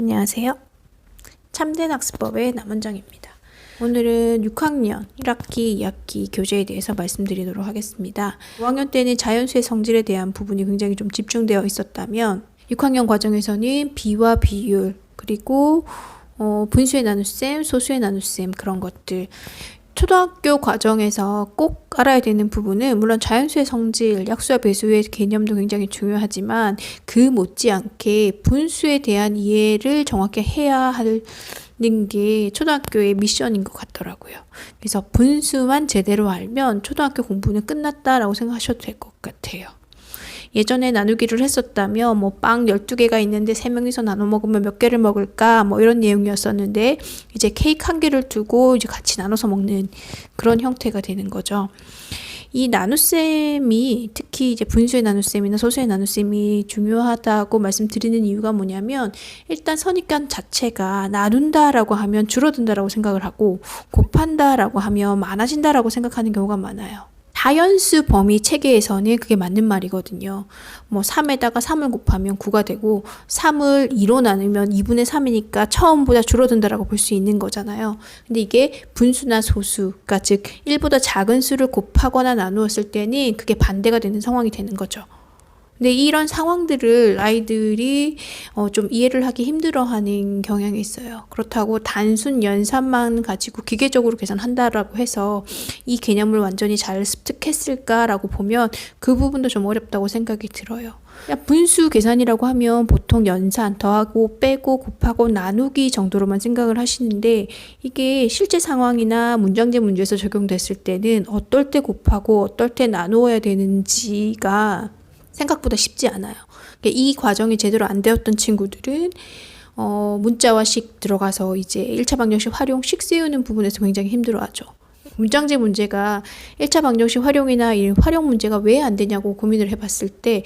안녕하세요. 참된 학습법의 남원정입니다. 오늘은 6학년 1학기 2학기 교재에 대해서 말씀드리도록 하겠습니다. 5학년 때는 자연수의 성질에 대한 부분이 굉장히 좀 집중되어 있었다면 6학년 과정에서는 비와 비율, 그리고 분수의 나눗셈, 소수의 나눗셈, 그런 것들, 초등학교 과정에서 꼭 알아야 되는 부분은 물론 자연수의 성질, 약수와 배수의 개념도 굉장히 중요하지만 그 못지않게 분수에 대한 이해를 정확히 해야 하는 게 초등학교의 미션인 것 같더라고요. 그래서 분수만 제대로 알면 초등학교 공부는 끝났다라고 생각하셔도 될 것 같아요. 예전에 나누기를 했었다면 빵 12개가 있는데 3명이서 나눠 먹으면 몇 개를 먹을까 이런 내용이었었는데 이제 케이크 1개를 두고 이제 같이 나눠서 먹는 그런 형태가 되는 거죠. 이 나눗셈이 특히 이제 분수의 나눗셈이나 소수의 나눗셈이 중요하다고 말씀드리는 이유가 뭐냐면 일단 선입견 자체가 나눈다라고 하면 줄어든다라고 생각을 하고 곱한다라고 하면 많아진다라고 생각하는 경우가 많아요. 다연수 범위 체계에서는 그게 맞는 말이거든요. 3에다가 3을 곱하면 9가 되고 3을 2로 나누면 2분의 3이니까 처음보다 줄어든다라고 볼 수 있는 거잖아요. 근데 이게 분수나 소수가 즉 1보다 작은 수를 곱하거나 나누었을 때는 그게 반대가 되는 상황이 되는 거죠. 근데 이런 상황들을 아이들이 좀 이해를 하기 힘들어하는 경향이 있어요. 그렇다고 단순 연산만 가지고 기계적으로 계산한다라고 해서 이 개념을 완전히 잘 습득했을까라고 보면 그 부분도 좀 어렵다고 생각이 들어요. 분수 계산이라고 하면 보통 연산, 더하고 빼고 곱하고 나누기 정도로만 생각을 하시는데 이게 실제 상황이나 문장제 문제에서 적용됐을 때는 어떨 때 곱하고 어떨 때 나누어야 되는지가 생각보다 쉽지 않아요. 이 과정이 제대로 안 되었던 친구들은 문자와 식 들어가서 이제 1차 방정식 활용, 식 세우는 부분에서 굉장히 힘들어하죠. 문장제 문제가 1차 방정식 활용이나 이 활용 문제가 왜 안 되냐고 고민을 해봤을 때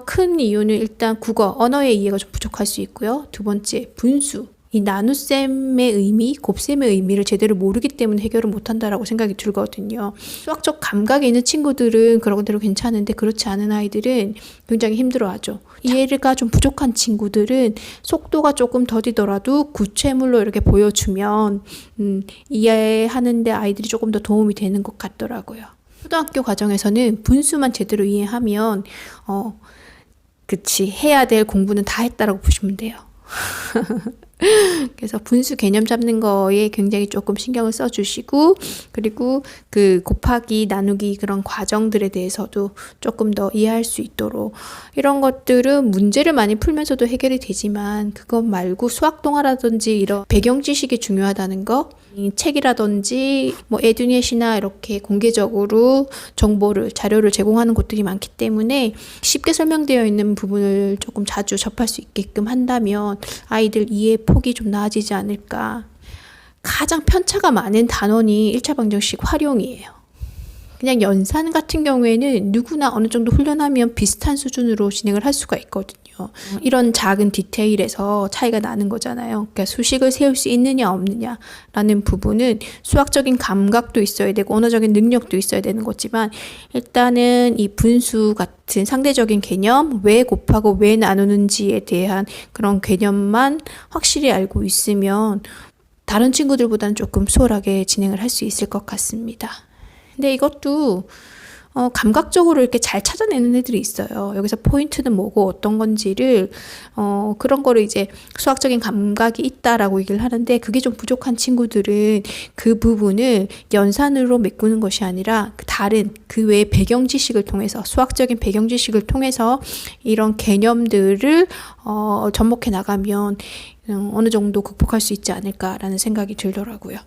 큰 이유는 일단 국어, 언어의 이해가 좀 부족할 수 있고요. 두 번째, 분수. 이 나눗셈의 의미, 곱셈의 의미를 제대로 모르기 때문에 해결을 못한다라고 생각이 들거든요. 수학적 감각이 있는 친구들은 그런 대로 괜찮은데 그렇지 않은 아이들은 굉장히 힘들어하죠. 이해가 좀 부족한 친구들은 속도가 조금 더디더라도 구체물로 이렇게 보여주면 이해하는데 아이들이 조금 더 도움이 되는 것 같더라고요. 초등학교 과정에서는 분수만 제대로 이해하면 해야 될 공부는 다 했다라고 보시면 돼요. 그래서 분수 개념 잡는 거에 굉장히 조금 신경을 써주시고 그리고 그 곱하기 나누기 그런 과정들에 대해서도 조금 더 이해할 수 있도록 이런 것들은 문제를 많이 풀면서도 해결이 되지만 그것 말고 수학 동화라든지 이런 배경 지식이 중요하다는 거 책이라든지 에듀넷이나 이렇게 공개적으로 정보를 자료를 제공하는 곳들이 많기 때문에 쉽게 설명되어 있는 부분을 조금 자주 접할 수 있게끔 한다면 아이들 이해 폭이 좀 나아지지 않을까. 가장 편차가 많은 단원이 1차 방정식 활용이에요. 그냥 연산 같은 경우에는 누구나 어느 정도 훈련하면 비슷한 수준으로 진행을 할 수가 있거든요. 이런 작은 디테일에서 차이가 나는 거잖아요. 그러니까 수식을 세울 수 있느냐 없느냐라는 부분은 수학적인 감각도 있어야 되고 언어적인 능력도 있어야 되는 거지만 일단은 이 분수 같은 상대적인 개념, 왜 곱하고 왜 나누는지에 대한 그런 개념만 확실히 알고 있으면 다른 친구들보다는 조금 수월하게 진행을 할 수 있을 것 같습니다. 근데 이것도 감각적으로 이렇게 잘 찾아내는 애들이 있어요. 여기서 포인트는 뭐고 어떤 건지를 그런 거를 이제 수학적인 감각이 있다라고 얘기를 하는데 그게 좀 부족한 친구들은 그 부분을 연산으로 메꾸는 것이 아니라 다른 그 외의 배경 지식을 통해서 수학적인 배경 지식을 통해서 이런 개념들을 접목해 나가면 어느 정도 극복할 수 있지 않을까라는 생각이 들더라고요.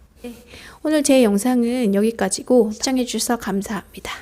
오늘 제 영상은 여기까지고 시청해 주셔서 감사합니다.